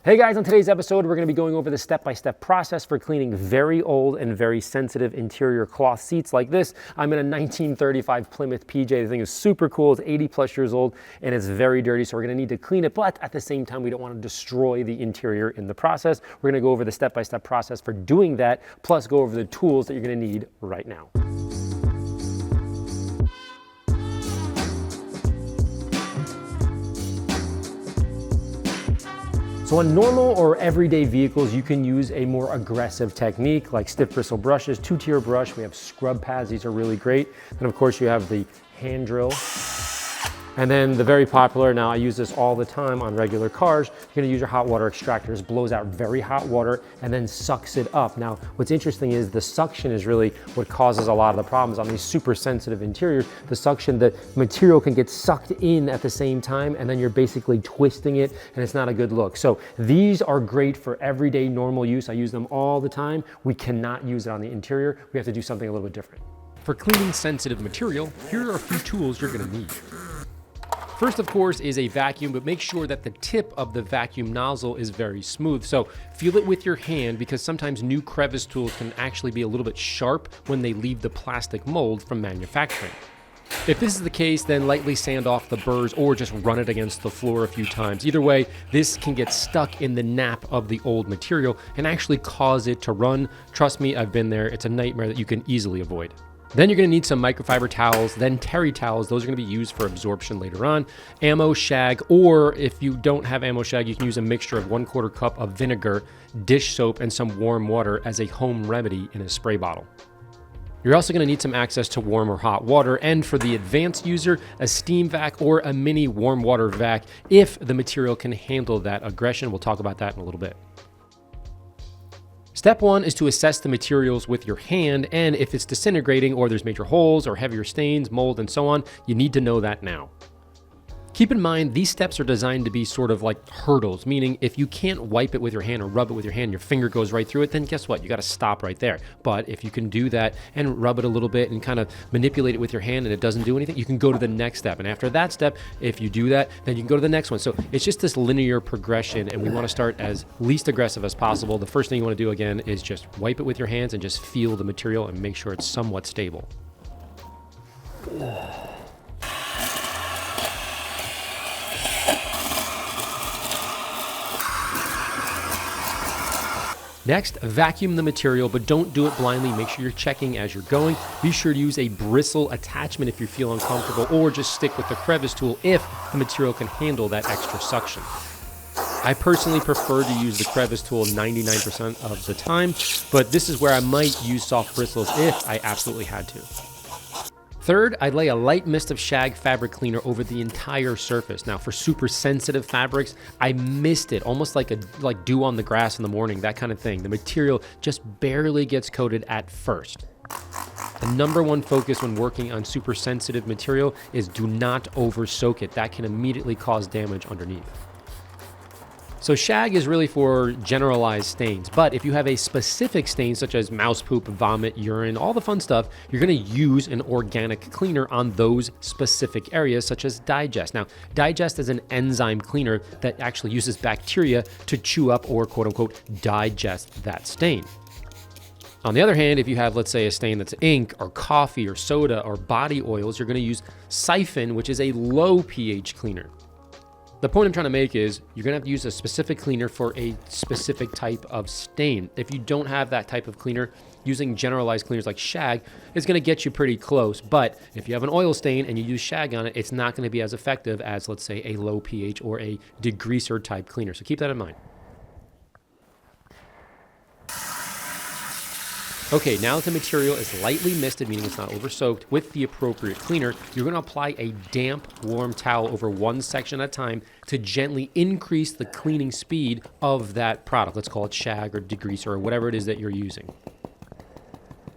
Hey guys, on today's episode, we're going to be going over the step-by-step process for cleaning very old and very sensitive interior cloth seats like this. I'm in a 1935 Plymouth PJ. The thing is super cool. It's 80 plus years old and it's very dirty, so we're going to need to clean it, but at the same time, we don't want to destroy the interior in the process. We're going to go over the step-by-step process for doing that, plus go over the tools that you're going to need right now. So on normal or everyday vehicles, you can use a more aggressive technique like stiff bristle brushes, two-tier brush. We have scrub pads, these are really great. And of course you have the hand drill. And then the very popular, now I use this all the time on regular cars, you're gonna use your hot water extractor. This blows out very hot water and then sucks it up. Now, what's interesting is the suction is really what causes a lot of the problems on these super sensitive interiors. The suction, the material can get sucked in at the same time and then you're basically twisting it and it's not a good look. So these are great for everyday normal use. I use them all the time. We cannot use it on the interior. We have to do something a little bit different. For cleaning sensitive material, here are a few tools you're gonna need. First, of course, is a vacuum, but make sure that the tip of the vacuum nozzle is very smooth. So feel it with your hand because sometimes new crevice tools can actually be a little bit sharp when they leave the plastic mold from manufacturing. If this is the case, then lightly sand off the burrs or just run it against the floor a few times. Either way, this can get stuck in the nap of the old material and actually cause it to run. Trust me, I've been there. It's a nightmare that you can easily avoid. Then you're gonna need some microfiber towels, then terry towels. Those are gonna be used for absorption later on. Ammo shag, or if you don't have ammo shag, you can use a mixture of 1/4 cup of vinegar, dish soap, and some warm water as a home remedy in a spray bottle. You're also gonna need some access to warm or hot water, and for the advanced user, a steam vac or a mini warm water vac if the material can handle that aggression. We'll talk about that in a little bit. Step one is to assess the materials with your hand, and if it's disintegrating or there's major holes or heavier stains, mold, and so on, you need to know that now. Keep in mind, these steps are designed to be sort of like hurdles, meaning if you can't wipe it with your hand or rub it with your hand, your finger goes right through it, then guess what? You gotta stop right there. But if you can do that and rub it a little bit and kind of manipulate it with your hand and it doesn't do anything, you can go to the next step. And after that step, if you do that, then you can go to the next one. So it's just this linear progression, and we wanna start as least aggressive as possible. The first thing you wanna do again is just wipe it with your hands and just feel the material and make sure it's somewhat stable. Next, vacuum the material, but don't do it blindly. Make sure you're checking as you're going. Be sure to use a bristle attachment if you feel uncomfortable, or just stick with the crevice tool if the material can handle that extra suction. I personally prefer to use the crevice tool 99% of the time, but this is where I might use soft bristles if I absolutely had to. Third, I lay a light mist of shag fabric cleaner over the entire surface. Now for super sensitive fabrics, I mist it almost like dew on the grass in the morning, that kind of thing. The material just barely gets coated at first. The number one focus when working on super sensitive material is do not over soak it. That can immediately cause damage underneath. So shag is really for generalized stains, but if you have a specific stain such as mouse poop, vomit, urine, all the fun stuff, you're gonna use an organic cleaner on those specific areas such as Digest. Now, Digest is an enzyme cleaner that actually uses bacteria to chew up or quote unquote digest that stain. On the other hand, if you have, let's say, a stain that's ink or coffee or soda or body oils, you're gonna use Siphon, which is a low pH cleaner. The point I'm trying to make is you're gonna have to use a specific cleaner for a specific type of stain. If you don't have that type of cleaner, using generalized cleaners like shag is gonna get you pretty close. But if you have an oil stain and you use shag on it, it's not gonna be as effective as, let's say, a low pH or a degreaser type cleaner. So keep that in mind. Okay, now that the material is lightly misted, meaning it's not over-soaked, with the appropriate cleaner, you're gonna apply a damp, warm towel over one section at a time to gently increase the cleaning speed of that product. Let's call it shag or degreaser or whatever it is that you're using.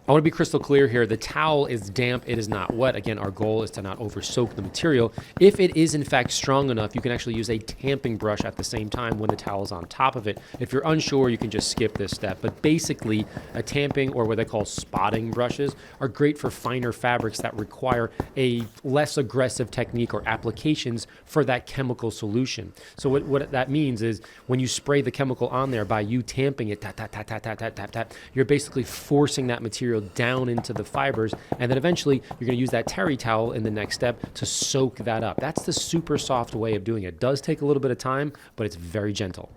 I want to be crystal clear here. The towel is damp. It is not wet. Again, our goal is to not over soak the material. If it is in fact strong enough, you can actually use a tamping brush at the same time when the towel is on top of it. If you're unsure, you can just skip this step. But basically, a tamping, or what they call spotting brushes, are great for finer fabrics that require a less aggressive technique or applications for that chemical solution. So what that means is when you spray the chemical on there, by you tamping it, tap, tap, tap, tap, tap, tap, tap, tap, you're basically forcing that material down into the fibers, and then eventually you're going to use that terry towel in the next step to soak that up. That's the super soft way of doing it. It does take a little bit of time, but it's very gentle.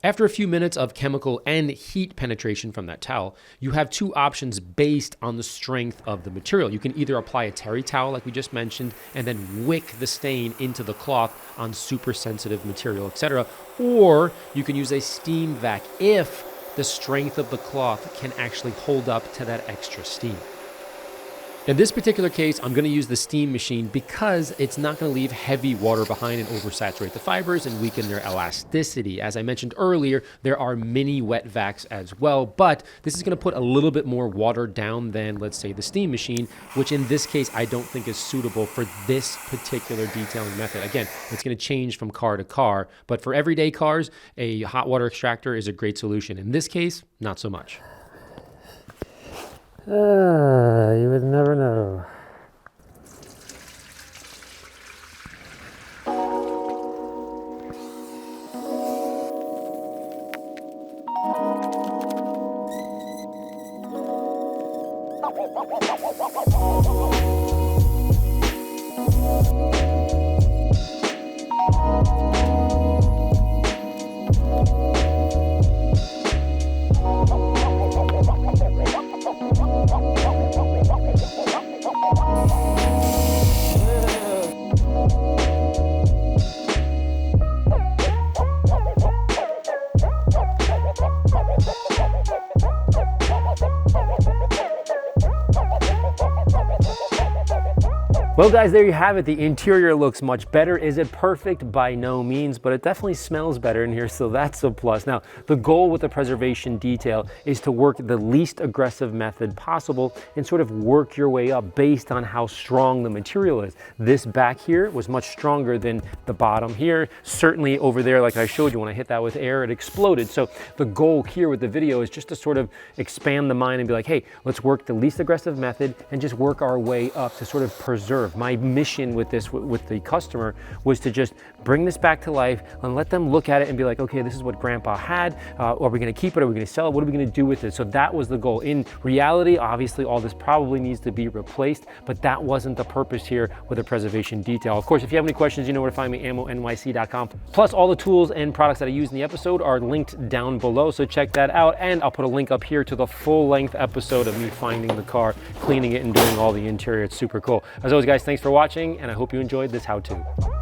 After a few minutes of chemical and heat penetration from that towel, you have two options based on the strength of the material. You can either apply a terry towel like we just mentioned and then wick the stain into the cloth on super sensitive material, etc. Or you can use a steam vac if the strength of the cloth can actually hold up to that extra steam. In this particular case, I'm going to use the steam machine because it's not going to leave heavy water behind and oversaturate the fibers and weaken their elasticity. As I mentioned earlier, there are mini wet vacs as well, but this is going to put a little bit more water down than, let's say, the steam machine, which in this case, I don't think is suitable for this particular detailing method. Again, it's going to change from car to car, but for everyday cars, a hot water extractor is a great solution. In this case, not so much. You would never know. Well guys, there you have it. The interior looks much better. Is it perfect? By no means, but it definitely smells better in here, so that's a plus. Now, the goal with the preservation detail is to work the least aggressive method possible and sort of work your way up based on how strong the material is. This back here was much stronger than the bottom here. Certainly over there, like I showed you, when I hit that with air, it exploded. So the goal here with the video is just to sort of expand the mind and be like, hey, let's work the least aggressive method and just work our way up to sort of preserve. My mission with this, with the customer, was to just bring this back to life and let them look at it and be like, okay, this is what grandpa had. Are we gonna keep it? Are we gonna sell it? What are we gonna do with it? So that was the goal. In reality, obviously, all this probably needs to be replaced, but that wasn't the purpose here with a preservation detail. Of course, if you have any questions, you know where to find me, AMMONYC.com. Plus, all the tools and products that I use in the episode are linked down below, so check that out. And I'll put a link up here to the full-length episode of me finding the car, cleaning it, and doing all the interior. It's super cool. As always, guys, thanks for watching, and I hope you enjoyed this how-to.